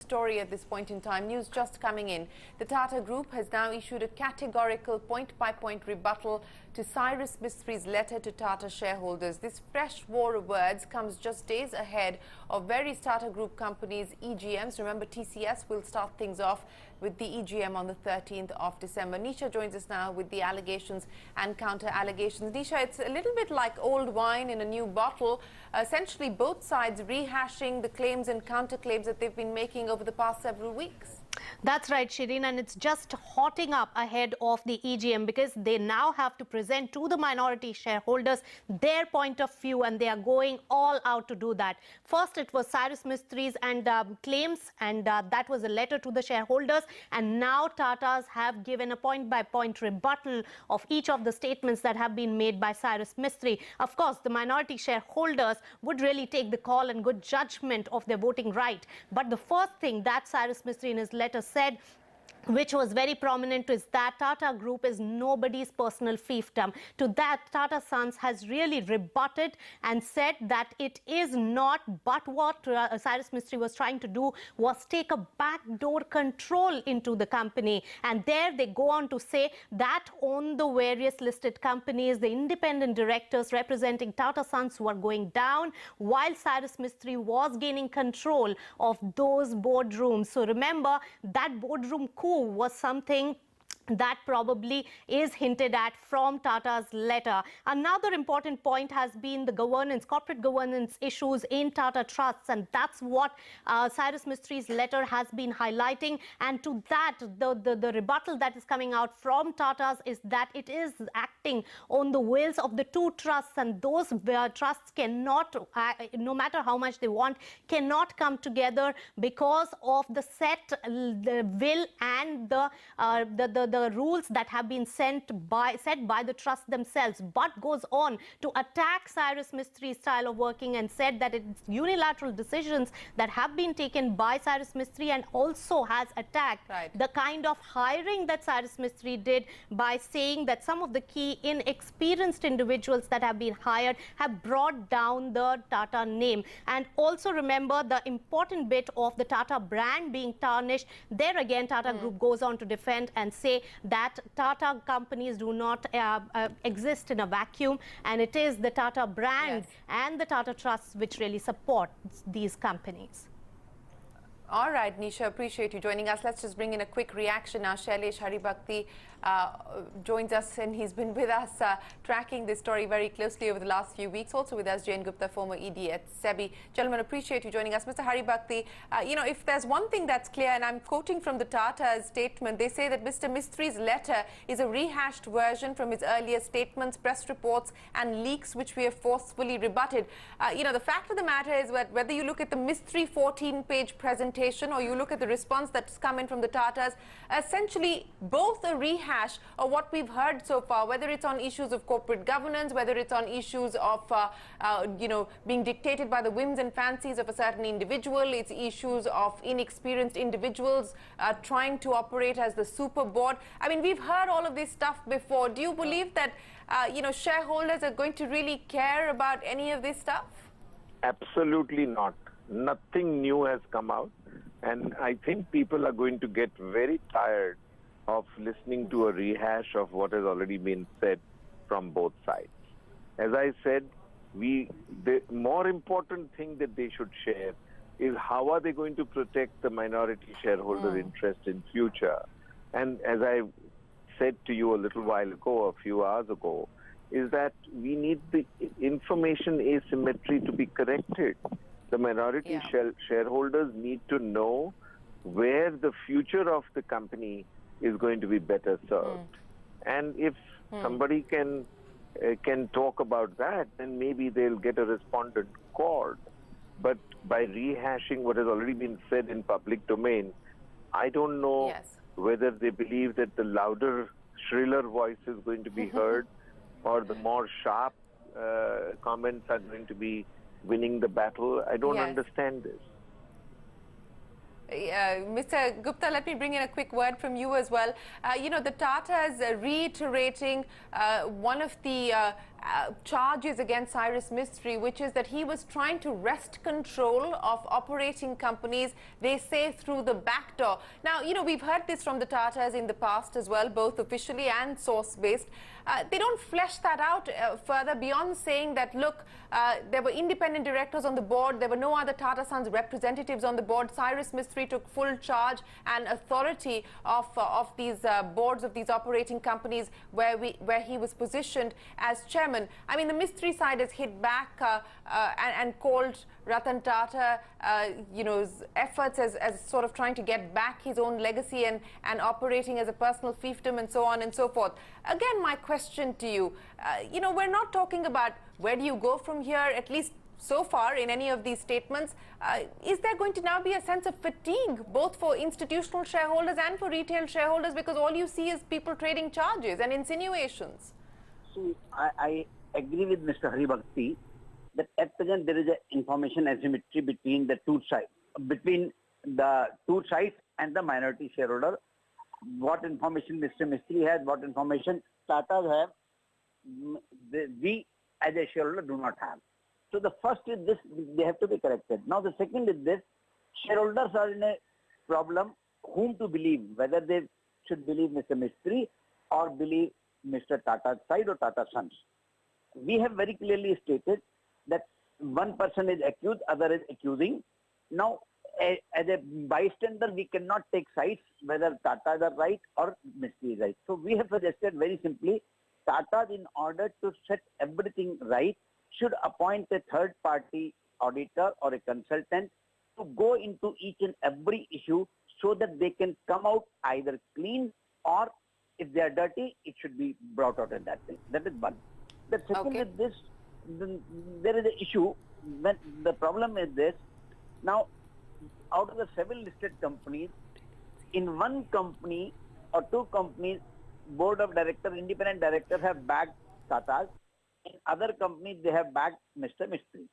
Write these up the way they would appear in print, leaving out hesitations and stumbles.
story at this point in time. News just coming in. The Tata Group has now issued a categorical point-by-point rebuttal to Cyrus Mistry's letter to Tata shareholders. This fresh war of words comes just days ahead of various Tata Group companies' EGMs. Remember, TCS will start things off with the EGM on the 13th of December. Nisha joins us now with the allegations and counter-allegations. Nisha, it's a little bit like old wine in a new bottle. Essentially, both sides rehashing the claims and counter-claims that they've been making over the past several weeks. That's right, Shireen, and it's just hotting up ahead of the EGM because they now have to present to the minority shareholders their point of view, and they are going all out to do that. First, it was Cyrus Mistry's and claims, and that was a letter to the shareholders, and now Tatas have given a point-by-point rebuttal of each of the statements that have been made by Cyrus Mistry. Of course, the minority shareholders would really take the call and good judgment of their voting right. But the first thing that Cyrus Mistry in his letter said, which was very prominent, is that Tata Group is nobody's personal fiefdom. To that, Tata Sons has really rebutted and said that it is not, but what Cyrus Mistry was trying to do was take a backdoor control into the company. And there they go on to say that on the various listed companies, the independent directors representing Tata Sons were going down, while Cyrus Mistry was gaining control of those boardrooms. So remember, that boardroom coup was something that probably is hinted at from Tata's letter. Another important point has been the governance, corporate governance issues in Tata Trusts, and that's what Cyrus Mistry's letter has been highlighting. And to that, the rebuttal that is coming out from Tata's is that it is acting on the wills of the two trusts, and those trusts cannot, no matter how much they want, cannot come together because of the set will and the rules that have been set by the trust themselves, but goes on to attack Cyrus Mistry's style of working and said that it's unilateral decisions that have been taken by Cyrus Mistry, and also has attacked the kind of hiring that Cyrus Mistry did by saying that some of the key inexperienced individuals that have been hired have brought down the Tata name. And also remember the important bit of the Tata brand being tarnished. There again, Tata Group goes on to defend and say that Tata companies do not exist in a vacuum, and it is the Tata brand and the Tata Trusts which really support these companies. All right, Nisha, appreciate you joining us. Let's just bring in a quick reaction now. Shailesh Haribhakti joins us, and he's been with us tracking this story very closely over the last few weeks. Also with us, Jane Gupta, former ED at SEBI. Gentlemen, appreciate you joining us. Mr. Haribhakti, you know, if there's one thing that's clear, and I'm quoting from the Tata's statement, they say that Mr. Mistry's letter is a rehashed version from his earlier statements, press reports and leaks, which we have forcefully rebutted. You know, the fact of the matter is that whether you look at the Mistry 14-page presentation or you look at the response that's come in from the Tatas, essentially both a rehash of what we've heard so far, whether it's on issues of corporate governance, whether it's on issues of, you know, being dictated by the whims and fancies of a certain individual, it's issues of inexperienced individuals trying to operate as the super board. I mean, we've heard all of this stuff before. Do you believe that, you know, shareholders are going to really care about any of this stuff? Absolutely not. Nothing new has come out, and I think people are going to get very tired of listening to a rehash of what has already been said from both sides. As I said, the more important thing that they should share is how are they going to protect the minority shareholder interest in future. And as I said to you a little while ago, a few hours ago, is that we need the information asymmetry to be corrected. The minority shareholders need to know where the future of the company is going to be better served. And if somebody can talk about that, then maybe they'll get a respondent called. But by rehashing what has already been said in public domain, I don't know whether they believe that the louder, shriller voice is going to be heard, or the more sharp comments are going to be winning the battle. I don't understand this. Mr. Gupta, let me bring in a quick word from you as well. You know, the Tatas reiterating one of the charges against Cyrus Mistry, which is that he was trying to wrest control of operating companies, they say, through the back door. Now, you know, we've heard this from the Tatas in the past as well, both officially and source-based. They don't flesh that out further beyond saying that, look, there were independent directors on the board, there were no other Tata Sons representatives on the board. Cyrus Mistry took full charge and authority of these boards of these operating companies where he was positioned as chairman. I mean, the Mistry side has hit back and called Ratan Tata, you know, efforts as sort of trying to get back his own legacy and operating as a personal fiefdom and so on and so forth. Again, my question to you, you know, we're not talking about where do you go from here, at least so far in any of these statements. Is there going to now be a sense of fatigue, both for institutional shareholders and for retail shareholders, because all you see is people trading charges and insinuations? See, I agree with Mr. Haribhakti that at present there is an information asymmetry between the two sides, and the minority shareholder. What information Mr. Mistry has, what information Tatas have, we as a shareholder do not have. So the first is this, they have to be corrected. Now the second is this, shareholders are in a problem whom to believe, whether they should believe Mr. Mistry or believe Mr. Tata's side or Tata Sons. We have very clearly stated that one person is accused, other is accusing. Now, as a bystander, we cannot take sides whether Tata are right or Mistry is right. So we have suggested very simply, Tata, in order to set everything right, should appoint a third-party auditor or a consultant to go into each and every issue so that they can come out either clean, or if they are dirty, it should be brought out in that thing. That is one. The second is this, there is an issue, when the problem is this, now out of the 7 listed companies, in one company or 2 companies, board of directors, independent directors have backed Tatas. In other companies, they have backed Mr. Mistry.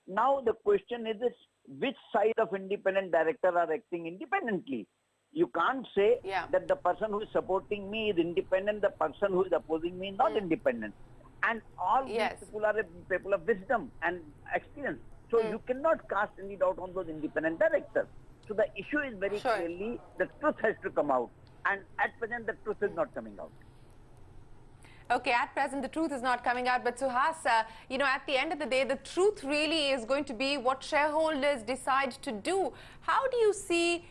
Now the question is this, which side of independent director are acting independently? You can't say that the person who is supporting me is independent, the person who is opposing me is not independent. And all these people are people of wisdom and experience. So you cannot cast any doubt on those independent directors. So the issue is very clearly, the truth has to come out. And at present, the truth is not coming out. Okay, at present, the truth is not coming out. But Suhas, you know, at the end of the day, the truth really is going to be what shareholders decide to do. How do you see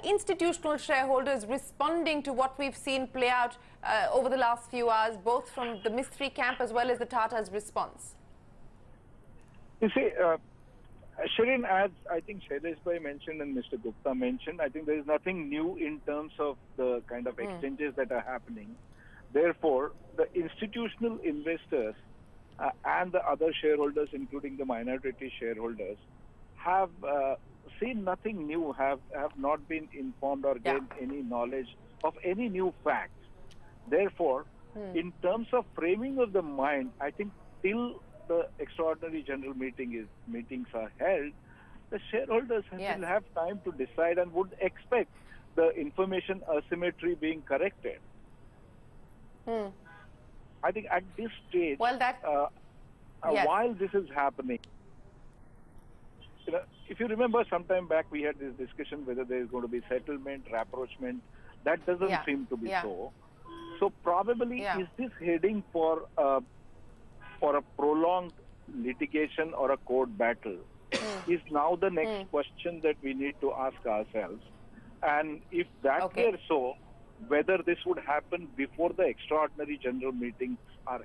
institutional shareholders responding to what we've seen play out over the last few hours, both from the Mistry camp as well as the Tata's response? You see, Shireen, as I think Shailesh Bhai mentioned and Mr. Gupta mentioned, I think there is nothing new in terms of the kind of exchanges that are happening. Therefore, the institutional investors and the other shareholders, including the minority shareholders, have seen nothing new, have not been informed or gained any knowledge of any new facts. Therefore, in terms of framing of the mind, I think till the extraordinary general meetings are held, the shareholders will have time to decide and would expect the information asymmetry being corrected. I think at this stage, while this is happening, you know, if you remember some time back, we had this discussion whether there is going to be settlement, rapprochement. That doesn't seem to be so. So probably is this heading for a prolonged litigation or a court battle is now the next question that we need to ask ourselves. And if that were so, whether this would happen before the extraordinary general meetings are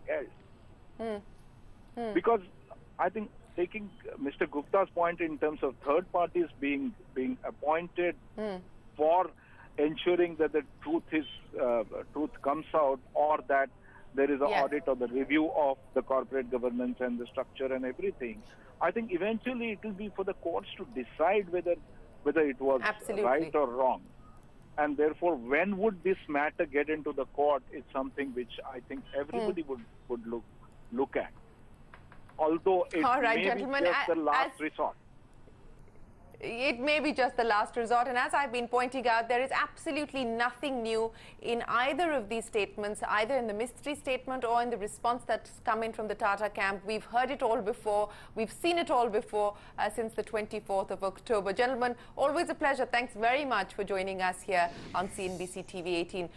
held. Because I think, taking Mr. Gupta's point in terms of third parties being appointed for ensuring that the truth comes out, or that there is an audit or the review of the corporate governance and the structure and everything, I think eventually it will be for the courts to decide whether it was right or wrong. And therefore, when would this matter get into the court is something which I think everybody would look at. Although it may be just the last resort. It may be just the last resort, and as I've been pointing out, there is absolutely nothing new in either of these statements, either in the Mistry statement or in the response that's come in from the Tata camp. We've heard it all before. We've seen it all before since the 24th of October. Gentlemen, always a pleasure. Thanks very much for joining us here on CNBC TV 18.